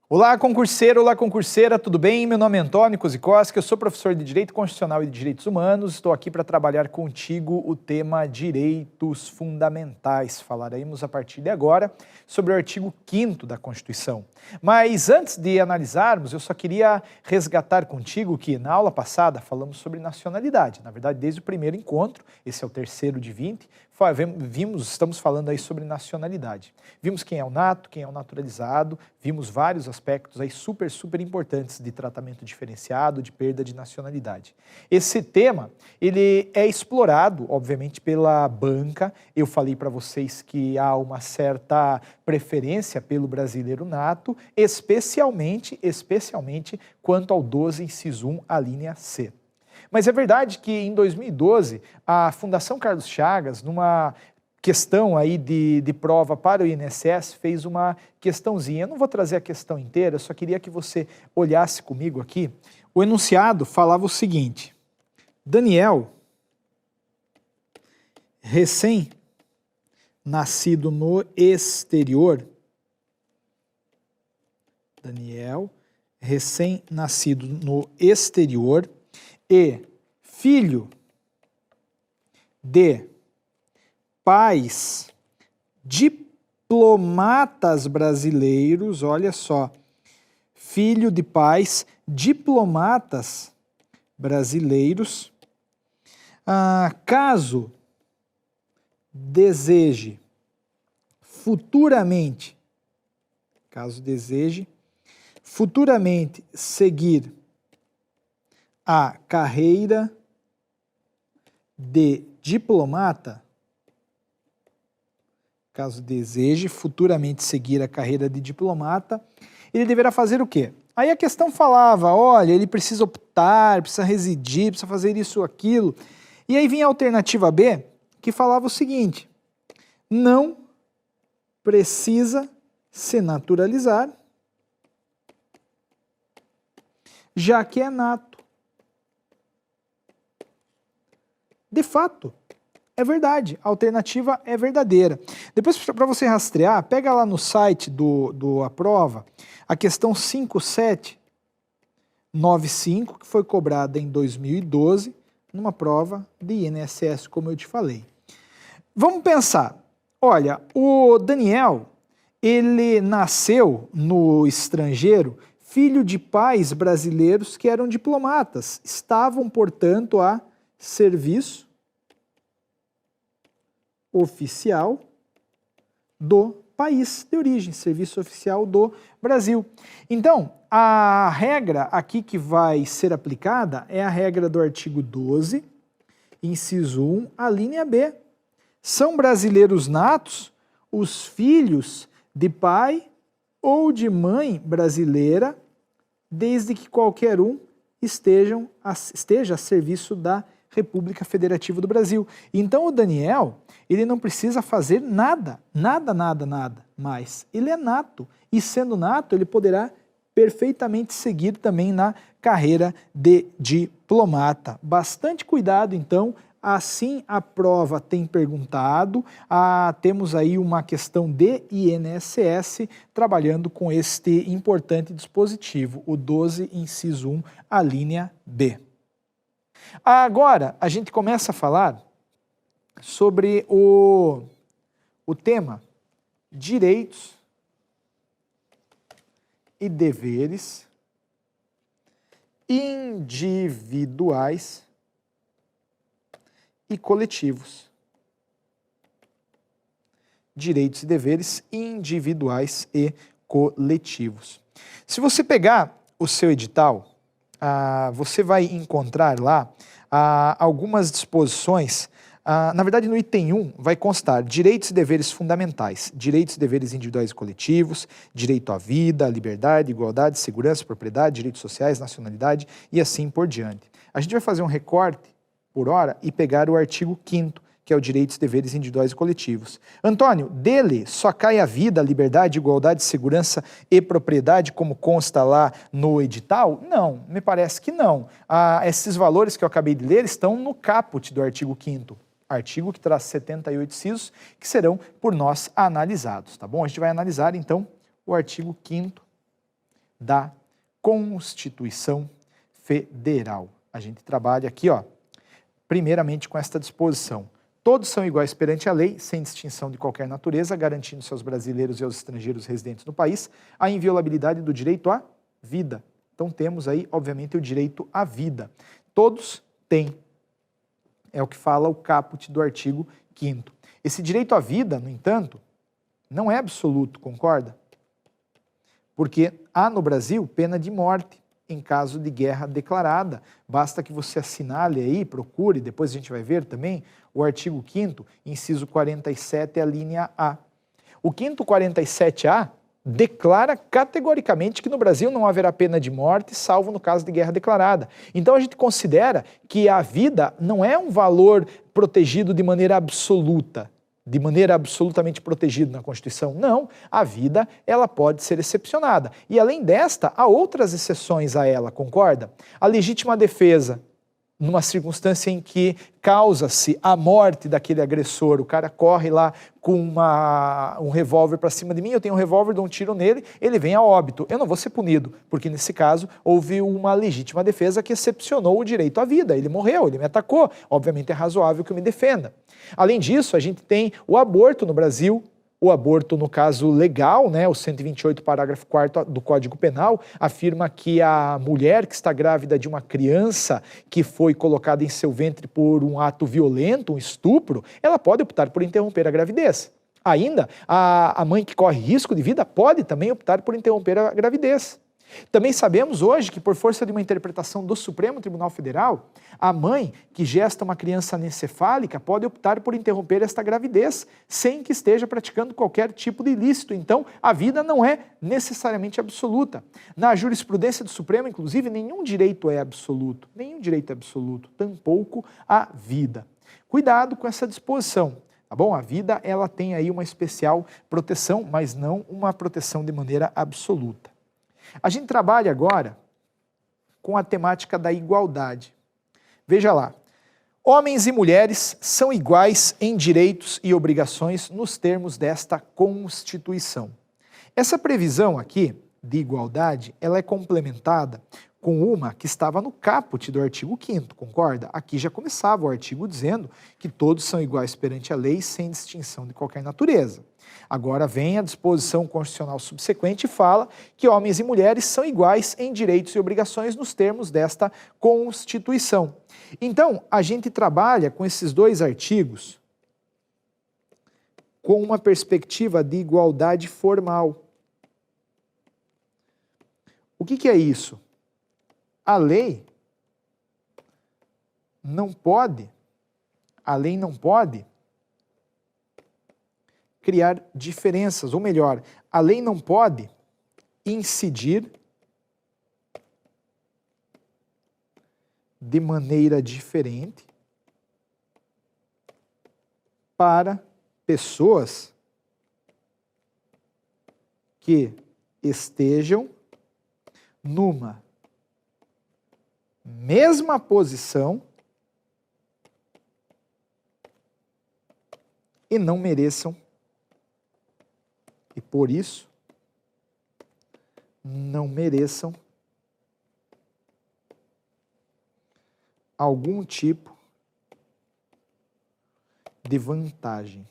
Olá concurseira, tudo bem? Meu nome é Antônio Kuzikoski, eu sou professor de Direito Constitucional e de Direitos Humanos. Estou aqui para trabalhar contigo o tema Direitos Fundamentais. Falaremos a partir de agora sobre o artigo 5º da Constituição. Mas antes de analisarmos, eu só queria resgatar contigo que na aula passada falamos sobre nacionalidade. Na verdade, desde o primeiro encontro, esse é o terceiro de 20, estamos falando aí sobre nacionalidade. Vimos quem é o nato, quem é o naturalizado, vimos vários aspectos aí super importantes de tratamento diferenciado, de perda de nacionalidade. Esse tema, ele é explorado, obviamente, pela banca. Eu falei para vocês que há uma certa preferência pelo brasileiro nato, especialmente quanto ao 12, inciso 1, a linha C. Mas é verdade que em 2012, a Fundação Carlos Chagas, numa questão aí de prova para o INSS, fez uma questãozinha. Eu não vou trazer a questão inteira, eu só queria que você olhasse comigo aqui. O enunciado falava o seguinte: Daniel, recém-nascido no exterior, e filho de pais diplomatas brasileiros, olha só, filho de pais diplomatas brasileiros, caso deseje futuramente seguir a carreira de diplomata, ele deverá fazer o quê? Aí a questão falava, olha, ele precisa optar, precisa residir, precisa fazer isso ou aquilo. E aí vinha a alternativa B, que falava o seguinte: não precisa se naturalizar, já que é nato. De fato, é verdade, a alternativa é verdadeira. Depois, para você rastrear, pega lá no site do Aprova a questão 5795, que foi cobrada em 2012, numa prova de INSS, como eu te falei. Vamos pensar, olha, o Daniel, ele nasceu no estrangeiro, filho de pais brasileiros que eram diplomatas, estavam, portanto, a serviço oficial do país de origem, serviço oficial do Brasil. Então, a regra aqui que vai ser aplicada é a regra do artigo 12, inciso 1, a linha B. São brasileiros natos os filhos de pai ou de mãe brasileira, desde que qualquer um esteja a serviço da República Federativa do Brasil. Então o Daniel, ele não precisa fazer nada mais. Ele é nato, e sendo nato, ele poderá perfeitamente seguir também na carreira de diplomata. Bastante cuidado, então, assim a prova tem perguntado, temos aí uma questão de INSS trabalhando com este importante dispositivo, o 12, inciso 1, a linha B. Agora, a gente começa a falar sobre o tema direitos e deveres individuais e coletivos. Direitos e deveres individuais e coletivos. Se você pegar o seu edital, você vai encontrar lá algumas disposições. Na verdade, no item 1 vai constar direitos e deveres fundamentais, direitos e deveres individuais e coletivos, direito à vida, à liberdade, igualdade, segurança, propriedade, direitos sociais, nacionalidade e assim por diante. A gente vai fazer um recorte por hora e pegar o artigo 5º, que é o direitos e deveres individuais e coletivos. Antônio, dele só cai a vida, a liberdade, igualdade, segurança e propriedade, como consta lá no edital? Não, me parece que não. Esses valores que eu acabei de ler estão no caput do artigo 5º, artigo que traz 78 incisos, que serão por nós analisados, tá bom? A gente vai analisar, então, o artigo 5º da Constituição Federal. A gente trabalha aqui, ó, primeiramente com esta disposição. Todos são iguais perante a lei, sem distinção de qualquer natureza, garantindo-se aos brasileiros e aos estrangeiros residentes no país a inviolabilidade do direito à vida. Então temos aí, obviamente, o direito à vida. Todos têm. É o que fala o caput do artigo 5º. Esse direito à vida, no entanto, não é absoluto, concorda? Porque há no Brasil pena de morte em caso de guerra declarada. Basta que você assinale aí, procure, depois a gente vai ver também, o artigo 5º, inciso 47, a linha A. O 5º 47A declara categoricamente que no Brasil não haverá pena de morte, salvo no caso de guerra declarada. Então a gente considera que a vida não é um valor protegido de maneira absoluta, de maneira absolutamente protegida na Constituição. Não, a vida ela pode ser excepcionada. E além desta, há outras exceções a ela, concorda? A legítima defesa, numa circunstância em que causa-se a morte daquele agressor, o cara corre lá com um revólver para cima de mim, eu tenho um revólver, dou um tiro nele, ele vem a óbito. Eu não vou ser punido, porque nesse caso houve uma legítima defesa que excepcionou o direito à vida. Ele morreu, ele me atacou, obviamente é razoável que eu me defenda. Além disso, a gente tem o aborto no Brasil, o aborto no caso legal, né, o 128 parágrafo 4º do Código Penal, afirma que a mulher que está grávida de uma criança que foi colocada em seu ventre por um ato violento, um estupro, ela pode optar por interromper a gravidez. Ainda, a mãe que corre risco de vida pode também optar por interromper a gravidez. Também sabemos hoje que, por força de uma interpretação do Supremo Tribunal Federal, a mãe que gesta uma criança anencefálica pode optar por interromper esta gravidez sem que esteja praticando qualquer tipo de ilícito. Então, a vida não é necessariamente absoluta. Na jurisprudência do Supremo, inclusive, nenhum direito é absoluto, tampouco a vida. Cuidado com essa disposição. Tá bom? A vida ela tem aí uma especial proteção, mas não uma proteção de maneira absoluta. A gente trabalha agora com a temática da igualdade. Veja lá, homens e mulheres são iguais em direitos e obrigações nos termos desta Constituição. Essa previsão aqui de igualdade, ela é complementada com uma que estava no caput do artigo 5º, concorda? Aqui já começava o artigo dizendo que todos são iguais perante a lei sem distinção de qualquer natureza. Agora vem a disposição constitucional subsequente e fala que homens e mulheres são iguais em direitos e obrigações nos termos desta Constituição. Então, a gente trabalha com esses dois artigos com uma perspectiva de igualdade formal. O que é isso? A lei não pode criar diferenças, ou melhor, a lei não pode incidir de maneira diferente para pessoas que estejam numa mesma posição e não mereçam, e por isso não mereçam algum tipo de vantagem.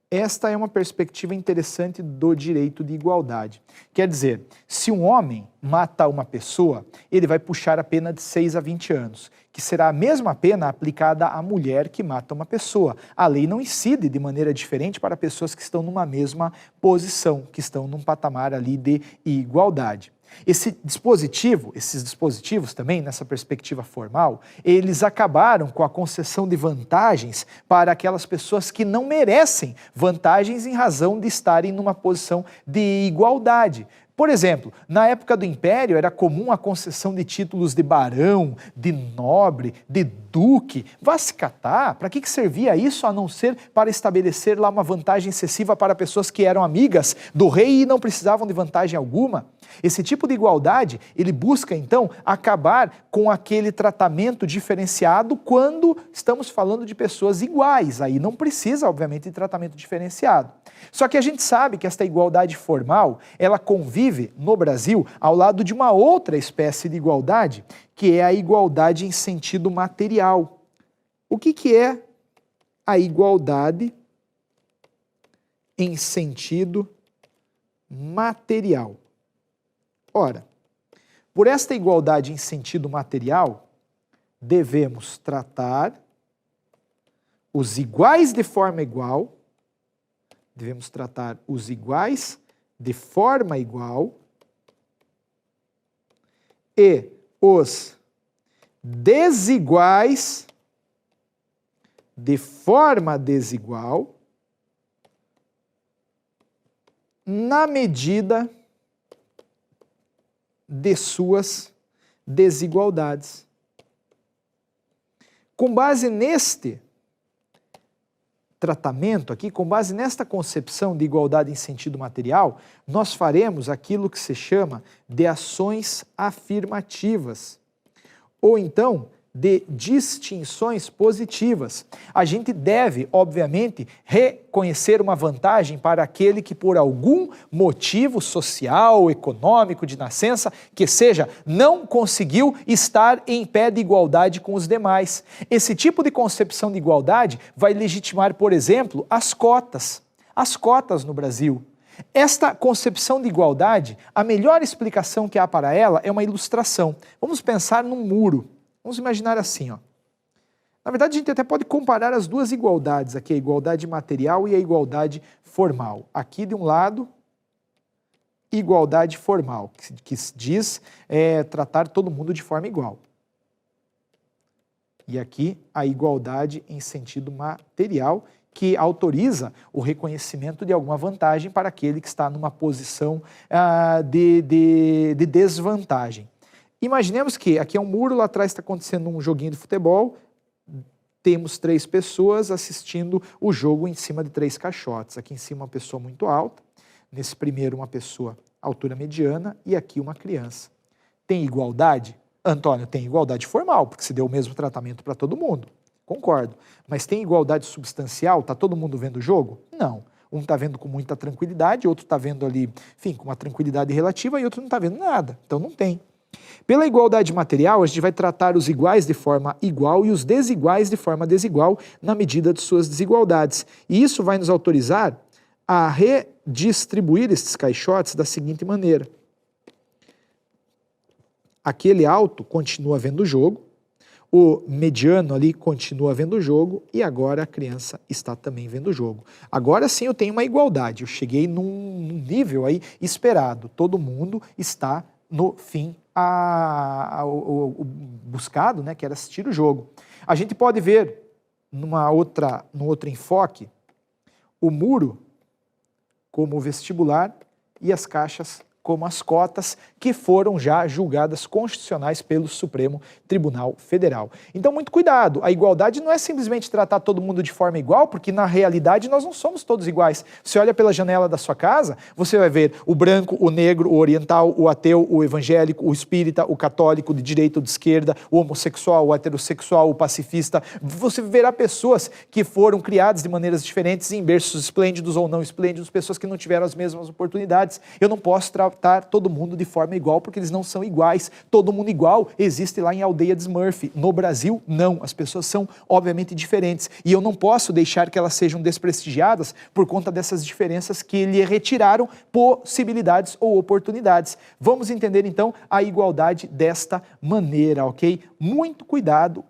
Esta é uma perspectiva interessante do direito de igualdade. Quer dizer, se um homem mata uma pessoa, ele vai puxar a pena de 6 a 20 anos, que será a mesma pena aplicada à mulher que mata uma pessoa. A lei não incide de maneira diferente para pessoas que estão numa mesma posição, que estão num patamar ali de igualdade. Esses dispositivos também, nessa perspectiva formal, eles acabaram com a concessão de vantagens para aquelas pessoas que não merecem vantagens em razão de estarem numa posição de igualdade. Por exemplo, na época do Império era comum a concessão de títulos de barão, de nobre, de duque. Vá se catar, para que servia isso a não ser para estabelecer lá uma vantagem excessiva para pessoas que eram amigas do rei e não precisavam de vantagem alguma? Esse tipo de igualdade, ele busca então acabar com aquele tratamento diferenciado quando estamos falando de pessoas iguais. Aí não precisa, obviamente, de tratamento diferenciado. Só que a gente sabe que esta igualdade formal, ela convive no Brasil ao lado de uma outra espécie de igualdade, que é a igualdade em sentido material. O que é a igualdade em sentido material? Ora, por esta igualdade em sentido material, devemos tratar os iguais de forma igual, e os desiguais de forma desigual na medida de suas desigualdades. Com base neste tratamento aqui, com base nesta concepção de igualdade em sentido material, nós faremos aquilo que se chama de ações afirmativas, ou então de distinções positivas. A gente deve, obviamente, reconhecer uma vantagem para aquele que por algum motivo social, econômico, de nascença, que seja, não conseguiu estar em pé de igualdade com os demais. Esse tipo de concepção de igualdade vai legitimar, por exemplo, as cotas no Brasil. Esta concepção de igualdade, a melhor explicação que há para ela é uma ilustração. Vamos pensar num muro. Vamos imaginar assim, ó. Na verdade, a gente até pode comparar as duas igualdades aqui, a igualdade material e a igualdade formal. Aqui, de um lado, igualdade formal, que diz tratar todo mundo de forma igual. E aqui, a igualdade em sentido material, que autoriza o reconhecimento de alguma vantagem para aquele que está numa posição de desvantagem. Imaginemos que aqui é um muro, lá atrás está acontecendo um joguinho de futebol, temos 3 pessoas assistindo o jogo em cima de 3 caixotes. Aqui em cima uma pessoa muito alta, nesse primeiro uma pessoa altura mediana e aqui uma criança. Tem igualdade? Antônio, tem igualdade formal, porque se deu o mesmo tratamento para todo mundo. Concordo. Mas tem igualdade substancial? Está todo mundo vendo o jogo? Não. Um está vendo com muita tranquilidade, outro está vendo ali, enfim, com uma tranquilidade relativa e outro não está vendo nada. Então não tem. Pela igualdade material, a gente vai tratar os iguais de forma igual e os desiguais de forma desigual na medida de suas desigualdades. E isso vai nos autorizar a redistribuir esses caixotes da seguinte maneira. Aquele alto continua vendo o jogo, o mediano ali continua vendo o jogo e agora a criança está também vendo o jogo. Agora sim eu tenho uma igualdade, eu cheguei num nível aí esperado, todo mundo está no fim o buscado, né, que era assistir o jogo. A gente pode ver num outro enfoque o muro como o vestibular e as caixas como as cotas, que foram já julgadas constitucionais pelo Supremo Tribunal Federal. Então, muito cuidado, a igualdade não é simplesmente tratar todo mundo de forma igual, porque na realidade nós não somos todos iguais. Você olha pela janela da sua casa, você vai ver o branco, o negro, o oriental, o ateu, o evangélico, o espírita, o católico, de direita ou de esquerda, o homossexual, o heterossexual, o pacifista. Você verá pessoas que foram criadas de maneiras diferentes, em berços esplêndidos ou não esplêndidos, pessoas que não tiveram as mesmas oportunidades. Eu não posso tratar todo mundo de forma igual, porque eles não são iguais. Todo mundo igual existe lá em Aldeia de Smurf. No Brasil, não. As pessoas são, obviamente, diferentes. E eu não posso deixar que elas sejam desprestigiadas por conta dessas diferenças que lhe retiraram possibilidades ou oportunidades. Vamos entender, então, a igualdade desta maneira, ok? Muito cuidado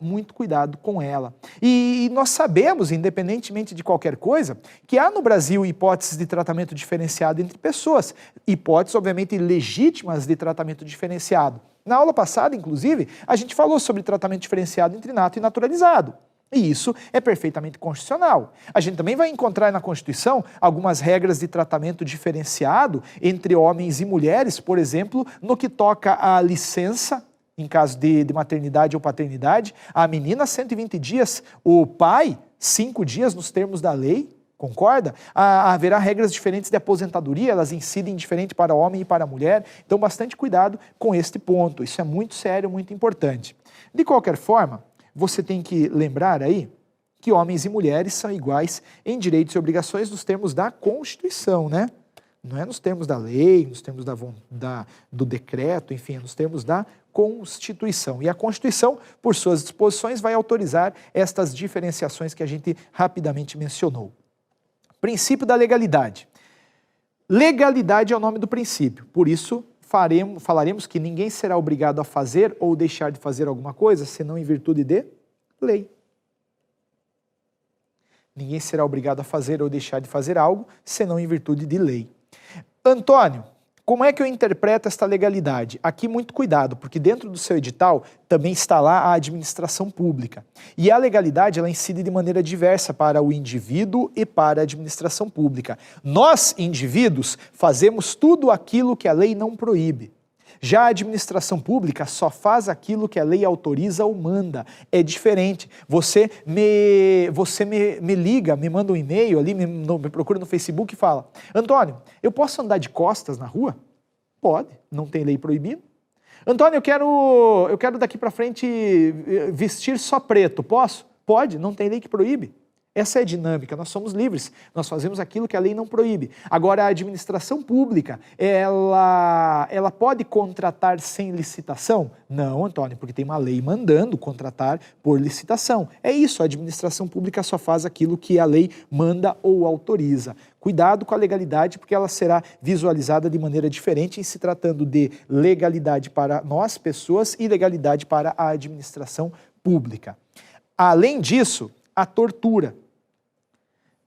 com ela. E nós sabemos, independentemente de qualquer coisa, que há no Brasil hipóteses de tratamento diferenciado entre pessoas. Hipóteses, obviamente, legítimas de tratamento diferenciado. Na aula passada, inclusive, a gente falou sobre tratamento diferenciado entre nato e naturalizado. E isso é perfeitamente constitucional. A gente também vai encontrar na Constituição algumas regras de tratamento diferenciado entre homens e mulheres, por exemplo, no que toca à licença, em caso de maternidade ou paternidade, a menina 120 dias, o pai 5 dias nos termos da lei. Concorda? Haverá regras diferentes de aposentadoria, elas incidem diferente para homem e para mulher, então bastante cuidado com este ponto, isso é muito sério, muito importante. De qualquer forma, você tem que lembrar aí que homens e mulheres são iguais em direitos e obrigações nos termos da Constituição, né? Não é nos termos da lei, nos termos do decreto, enfim, é nos termos da Constituição. E a Constituição, por suas disposições, vai autorizar estas diferenciações que a gente rapidamente mencionou. Princípio da legalidade. Legalidade é o nome do princípio, por isso falaremos que ninguém será obrigado a fazer ou deixar de fazer alguma coisa, senão em virtude de lei. Ninguém será obrigado a fazer ou deixar de fazer algo, senão em virtude de lei. Antônio, como é que eu interpreto esta legalidade? Aqui muito cuidado, porque dentro do seu edital também está lá a administração pública. E a legalidade, ela incide de maneira diversa para o indivíduo e para a administração pública. Nós, indivíduos, fazemos tudo aquilo que a lei não proíbe. Já a administração pública só faz aquilo que a lei autoriza ou manda. É diferente. Você me liga, me manda um e-mail ali, me procura no Facebook e fala: Antônio, eu posso andar de costas na rua? Pode, não tem lei proibindo. Antônio, eu quero daqui para frente vestir só preto, posso? Pode, não tem lei que proíbe. Essa é a dinâmica, nós somos livres, nós fazemos aquilo que a lei não proíbe. Agora, a administração pública, ela pode contratar sem licitação? Não, Antônio, porque tem uma lei mandando contratar por licitação. É isso, a administração pública só faz aquilo que a lei manda ou autoriza. Cuidado com a legalidade, porque ela será visualizada de maneira diferente em se tratando de legalidade para nós, pessoas, e legalidade para a administração pública. Além disso, a tortura.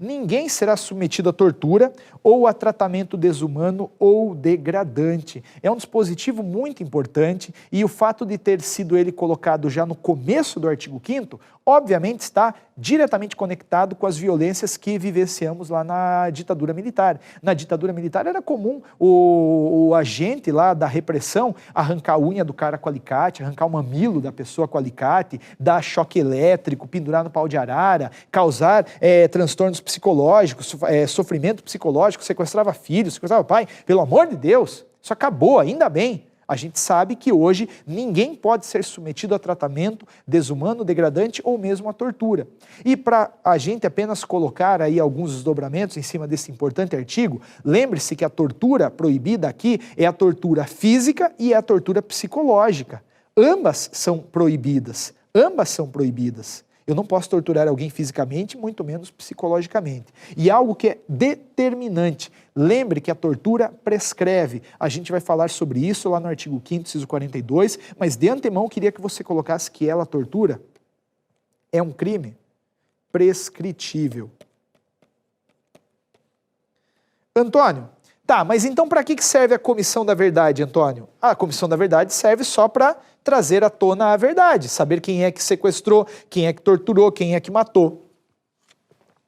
Ninguém será submetido à tortura ou a tratamento desumano ou degradante. É um dispositivo muito importante e o fato de ter sido ele colocado já no começo do artigo 5º, obviamente está diretamente conectado com as violências que vivenciamos lá na ditadura militar. Na ditadura militar era comum o agente lá da repressão arrancar a unha do cara com alicate, arrancar o mamilo da pessoa com alicate, dar choque elétrico, pendurar no pau de arara, causar transtornos psicológicos, sofrimento psicológico, sequestrava filhos, sequestrava pai. Pelo amor de Deus, isso acabou, ainda bem. A gente sabe que hoje ninguém pode ser submetido a tratamento desumano, degradante ou mesmo a tortura. E para a gente apenas colocar aí alguns desdobramentos em cima desse importante artigo, lembre-se que a tortura proibida aqui é a tortura física e é a tortura psicológica. Ambas são proibidas, ambas são proibidas. Eu não posso torturar alguém fisicamente, muito menos psicologicamente. E algo que é determinante, lembre que a tortura prescreve. A gente vai falar sobre isso lá no artigo 5º, inciso 42, mas de antemão queria que você colocasse que a tortura é um crime prescritível. Antônio, tá, mas então para que serve a Comissão da Verdade, Antônio? A Comissão da Verdade serve só para trazer à tona a verdade, saber quem é que sequestrou, quem é que torturou, quem é que matou.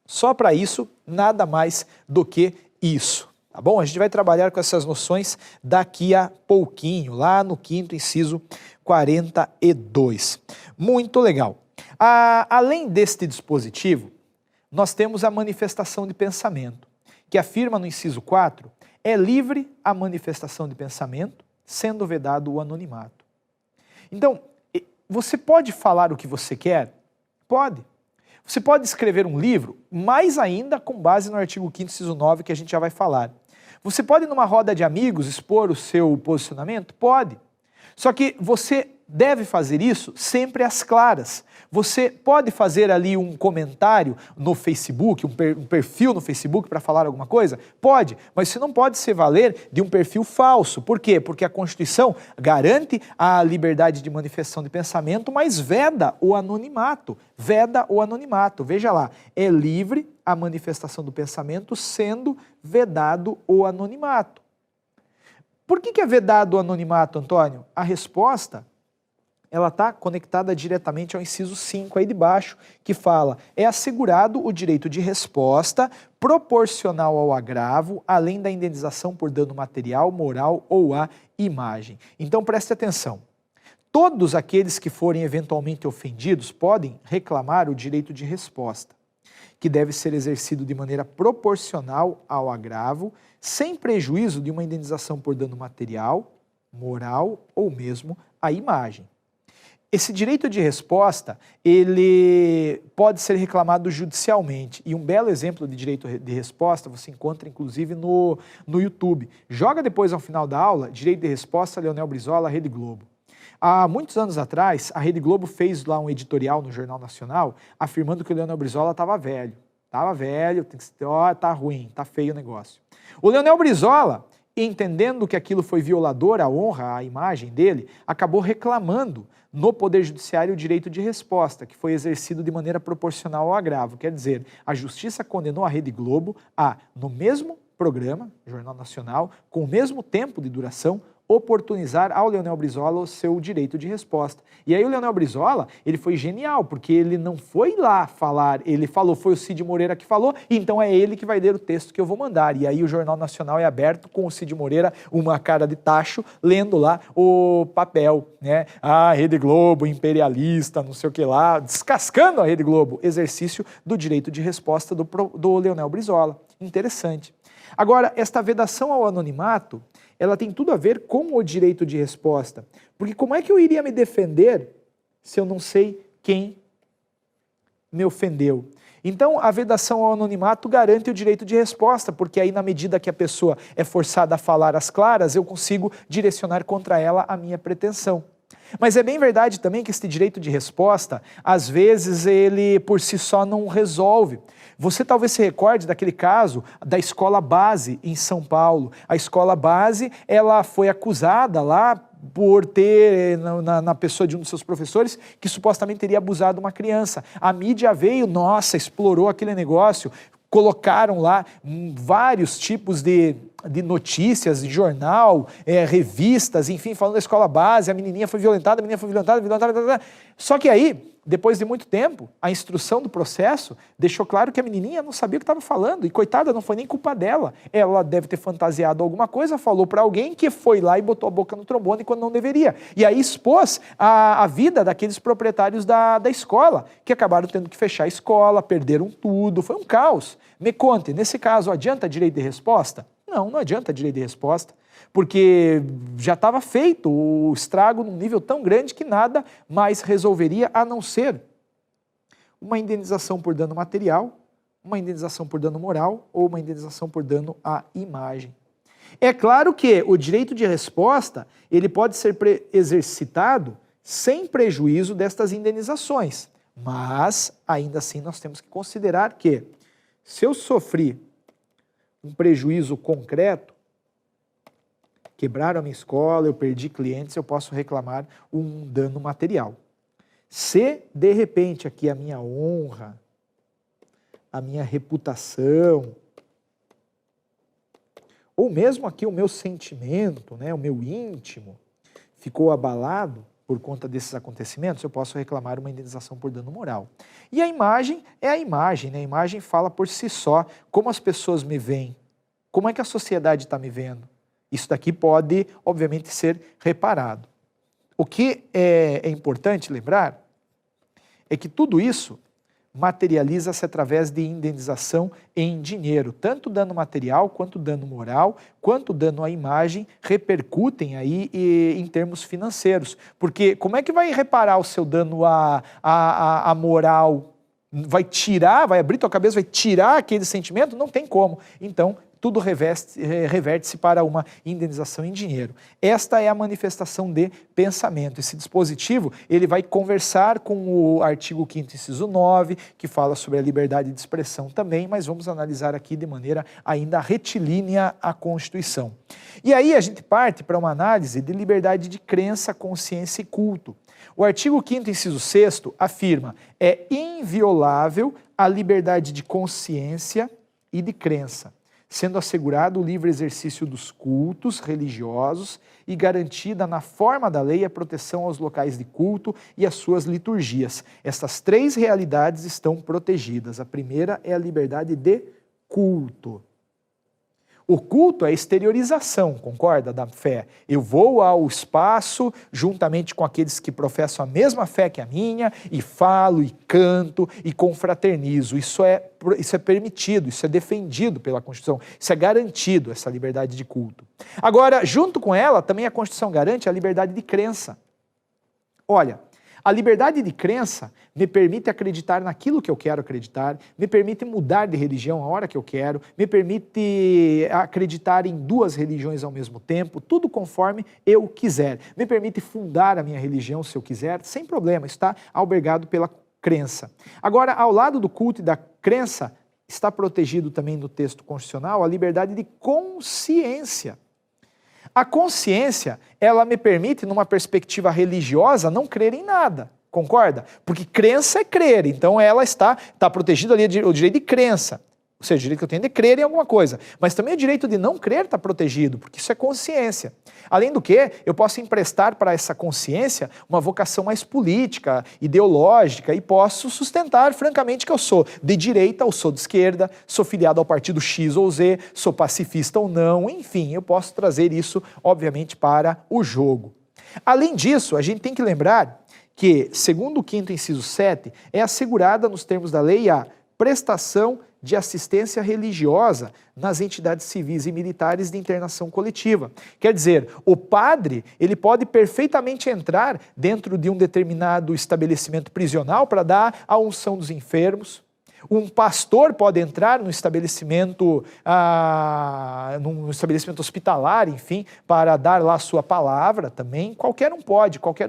Só para isso, nada mais do que isso, tá bom? A gente vai trabalhar com essas noções daqui a pouquinho, lá no 5º, inciso 42. Muito legal. Além deste dispositivo, nós temos a manifestação de pensamento, que afirma no inciso 4, é livre a manifestação de pensamento, sendo vedado o anonimato. Então, você pode falar o que você quer? Pode. Você pode escrever um livro, mais ainda com base no artigo 5º, inciso 9, que a gente já vai falar. Você pode, numa roda de amigos, expor o seu posicionamento? Pode. Só que você deve fazer isso sempre às claras. Você pode fazer ali um comentário no Facebook, um perfil no Facebook para falar alguma coisa? Pode, mas você não pode se valer de um perfil falso. Por quê? Porque a Constituição garante a liberdade de manifestação de pensamento, mas veda o anonimato. Veda o anonimato. Veja lá, é livre a manifestação do pensamento, sendo vedado o anonimato. Por que é vedado o anonimato, Antônio? A resposta, ela está conectada diretamente ao inciso 5 aí de baixo, que fala, é assegurado o direito de resposta proporcional ao agravo, além da indenização por dano material, moral ou à imagem. Então preste atenção, todos aqueles que forem eventualmente ofendidos podem reclamar o direito de resposta. que deve ser exercido de maneira proporcional ao agravo, sem prejuízo de uma indenização por dano material, moral ou mesmo à imagem. Esse direito de resposta, ele pode ser reclamado judicialmente, e um belo exemplo de direito de resposta você encontra inclusive no YouTube. Joga depois ao final da aula, direito de resposta, Leonel Brizola, Rede Globo. Há muitos anos atrás, a Rede Globo fez lá um editorial no Jornal Nacional, afirmando que o Leonel Brizola estava velho. Estava velho, tá ruim, tá feio o negócio. O Leonel Brizola, entendendo que aquilo foi violador à honra, à imagem dele, acabou reclamando no Poder Judiciário o direito de resposta, que foi exercido de maneira proporcional ao agravo. Quer dizer, a Justiça condenou a Rede Globo a, no mesmo programa, Jornal Nacional, com o mesmo tempo de duração, oportunizar ao Leonel Brizola o seu direito de resposta. E aí o Leonel Brizola, ele foi genial, porque ele não foi lá falar, ele falou, foi o Cid Moreira que falou, então é ele que vai ler o texto que eu vou mandar. E aí o Jornal Nacional é aberto com o Cid Moreira, uma cara de tacho, lendo lá o papel, né? Ah, Rede Globo, imperialista, não sei o que lá, descascando a Rede Globo, exercício do direito de resposta do Leonel Brizola. Interessante. Agora, esta vedação ao anonimato, ela tem tudo a ver com o direito de resposta. Porque como é que eu iria me defender se eu não sei quem me ofendeu? Então, a vedação ao anonimato garante o direito de resposta, porque aí, na medida que a pessoa é forçada a falar às claras, eu consigo direcionar contra ela a minha pretensão. Mas é bem verdade também que este direito de resposta, às vezes, ele por si só não resolve. Você talvez se recorde daquele caso da escola base em São Paulo. A escola base, ela foi acusada lá por ter, na pessoa de um dos seus professores, que supostamente teria abusado uma criança. A mídia veio, nossa, explorou aquele negócio, colocaram lá vários tipos de notícias, de jornal, revistas, enfim, falando da escola base, a menininha foi violentada, violentada. Só que aí, depois de muito tempo, a instrução do processo deixou claro que a menininha não sabia o que estava falando, e coitada, não foi nem culpa dela. Ela deve ter fantasiado alguma coisa, falou para alguém que foi lá e botou a boca no trombone quando não deveria. E aí expôs a vida daqueles proprietários da escola, que acabaram tendo que fechar a escola, perderam tudo, foi um caos. Me conte, nesse caso, adianta direito de resposta? Não adianta direito de resposta, porque já estava feito o estrago num nível tão grande que nada mais resolveria a não ser uma indenização por dano material, uma indenização por dano moral ou uma indenização por dano à imagem. É claro que o direito de resposta ele pode ser exercitado sem prejuízo destas indenizações, mas ainda assim nós temos que considerar que se eu sofri um prejuízo concreto, quebraram a minha escola, eu perdi clientes, eu posso reclamar um dano material. Se, de repente, aqui a minha honra, a minha reputação, ou mesmo aqui o meu sentimento, né, o meu íntimo, ficou abalado por conta desses acontecimentos, eu posso reclamar uma indenização por dano moral. E a imagem é a imagem, né? A imagem fala por si só, como as pessoas me veem, como é que a sociedade está me vendo. Isso daqui pode, obviamente, ser reparado. O que é importante lembrar é que tudo isso materializa-se através de indenização em dinheiro. Tanto dano material, quanto dano moral, quanto dano à imagem repercutem aí em termos financeiros. Porque como é que vai reparar o seu dano à moral? Vai tirar, vai abrir tua cabeça, vai tirar aquele sentimento? Não tem como. Então, tudo reverte-se para uma indenização em dinheiro. Esta é a manifestação de pensamento. Esse dispositivo, ele vai conversar com o artigo 5º, inciso 9, que fala sobre a liberdade de expressão também, mas vamos analisar aqui de maneira ainda retilínea a Constituição. E aí a gente parte para uma análise de liberdade de crença, consciência e culto. O artigo 5º, inciso 6º, afirma: é inviolável a liberdade de consciência e de crença, sendo assegurado o livre exercício dos cultos religiosos e garantida na forma da lei a proteção aos locais de culto e às suas liturgias. Estas três realidades estão protegidas. A primeira é a liberdade de culto. O culto é a exteriorização, concorda, da fé. Eu vou ao espaço juntamente com aqueles que professam a mesma fé que a minha e falo, e canto, e confraternizo. Isso é permitido, isso é defendido pela Constituição, isso é garantido, essa liberdade de culto. Agora, junto com ela, também a Constituição garante a liberdade de crença. Olha, a liberdade de crença me permite acreditar naquilo que eu quero acreditar, me permite mudar de religião a hora que eu quero, me permite acreditar em duas religiões ao mesmo tempo, tudo conforme eu quiser. Me permite fundar a minha religião se eu quiser, sem problema, está albergado pela crença. Agora, ao lado do culto e da crença, está protegido também no texto constitucional a liberdade de consciência. A consciência, ela me permite, numa perspectiva religiosa, não crer em nada, concorda? Porque crença é crer, então ela está protegida ali o direito de crença, ou seja, o direito que eu tenho de crer em alguma coisa, mas também o direito de não crer está protegido, porque isso é consciência. Além do que, eu posso emprestar para essa consciência uma vocação mais política, ideológica, e posso sustentar, francamente, que eu sou de direita ou sou de esquerda, sou filiado ao partido X ou Z, sou pacifista ou não, enfim, eu posso trazer isso, obviamente, para o jogo. Além disso, a gente tem que lembrar que, segundo o 5º inciso 7, é assegurada nos termos da lei a prestação de assistência religiosa nas entidades civis e militares de internação coletiva. Quer dizer, o padre, ele pode perfeitamente entrar dentro de um determinado estabelecimento prisional para dar a unção dos enfermos. Um pastor pode entrar no estabelecimento hospitalar, enfim, para dar lá a sua palavra também. Qualquer um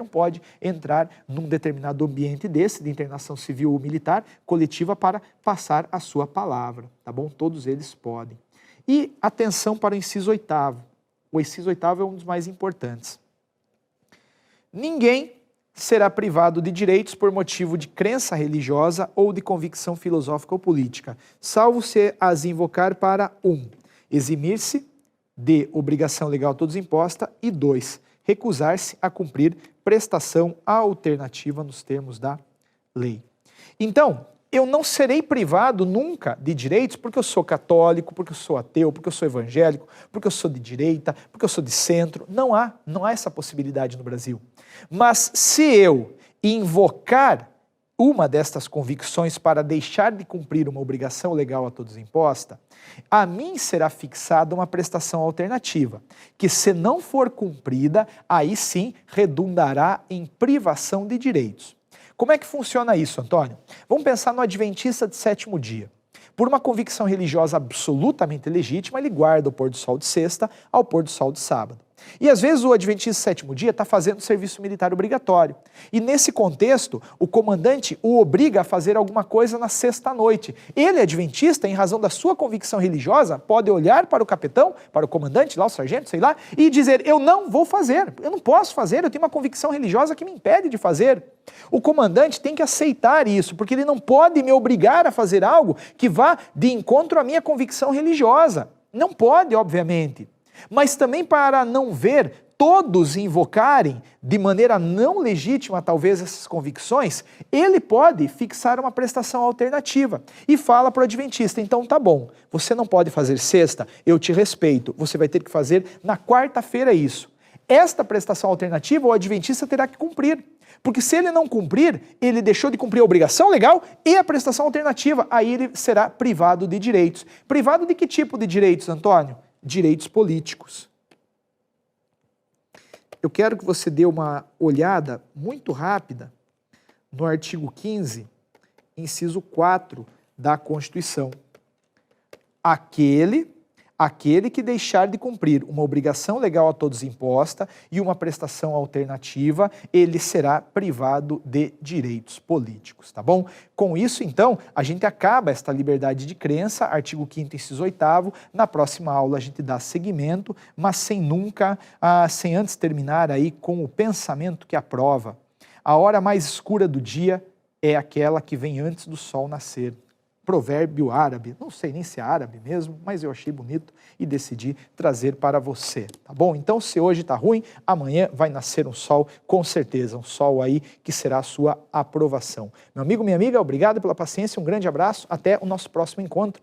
pode entrar num determinado ambiente desse, de internação civil ou militar, coletiva, para passar a sua palavra, tá bom? Todos eles podem. E atenção para o inciso 8º. O inciso 8º é um dos mais importantes. Ninguém será privado de direitos por motivo de crença religiosa ou de convicção filosófica ou política, salvo se as invocar para 1. Eximir-se de obrigação legal a todos imposta e 2. Recusar-se a cumprir prestação alternativa nos termos da lei. Então, eu não serei privado nunca de direitos porque eu sou católico, porque eu sou ateu, porque eu sou evangélico, porque eu sou de direita, porque eu sou de centro. Não há essa possibilidade no Brasil. Mas se eu invocar uma destas convicções para deixar de cumprir uma obrigação legal a todos imposta, a mim será fixada uma prestação alternativa, que se não for cumprida, aí sim redundará em privação de direitos. Como é que funciona isso, Antônio? Vamos pensar no adventista de 7º dia. Por uma convicção religiosa absolutamente legítima, ele guarda o pôr do sol de sexta ao pôr do sol de sábado. E às vezes o adventista do 7º dia está fazendo serviço militar obrigatório. E nesse contexto, o comandante o obriga a fazer alguma coisa na sexta-noite. Ele, adventista, em razão da sua convicção religiosa, pode olhar para o capitão, para o comandante, lá o sargento, sei lá, e dizer, eu não vou fazer, eu não posso fazer, eu tenho uma convicção religiosa que me impede de fazer. O comandante tem que aceitar isso, porque ele não pode me obrigar a fazer algo que vá de encontro à minha convicção religiosa. Não pode, obviamente. Mas também para não ver todos invocarem de maneira não legítima talvez essas convicções, ele pode fixar uma prestação alternativa e fala para o adventista, então tá bom, você não pode fazer sexta, eu te respeito, você vai ter que fazer na quarta-feira isso. Esta prestação alternativa o adventista terá que cumprir, porque se ele não cumprir, ele deixou de cumprir a obrigação legal e a prestação alternativa, aí ele será privado de direitos. Privado de que tipo de direitos, Antônio? Direitos políticos. Eu quero que você dê uma olhada muito rápida no artigo 15, inciso 4 da Constituição. Aquele que deixar de cumprir uma obrigação legal a todos imposta e uma prestação alternativa, ele será privado de direitos políticos, tá bom? Com isso, então, a gente acaba esta liberdade de crença, artigo 5º, inciso 8º. Na próxima aula a gente dá seguimento, mas sem antes terminar aí com o pensamento que aprova. A hora mais escura do dia é aquela que vem antes do sol nascer. Provérbio árabe, não sei nem se é árabe mesmo, mas eu achei bonito e decidi trazer para você, tá bom? Então, se hoje está ruim, amanhã vai nascer um sol, com certeza, um sol aí que será a sua aprovação. Meu amigo, minha amiga, obrigado pela paciência, um grande abraço, até o nosso próximo encontro.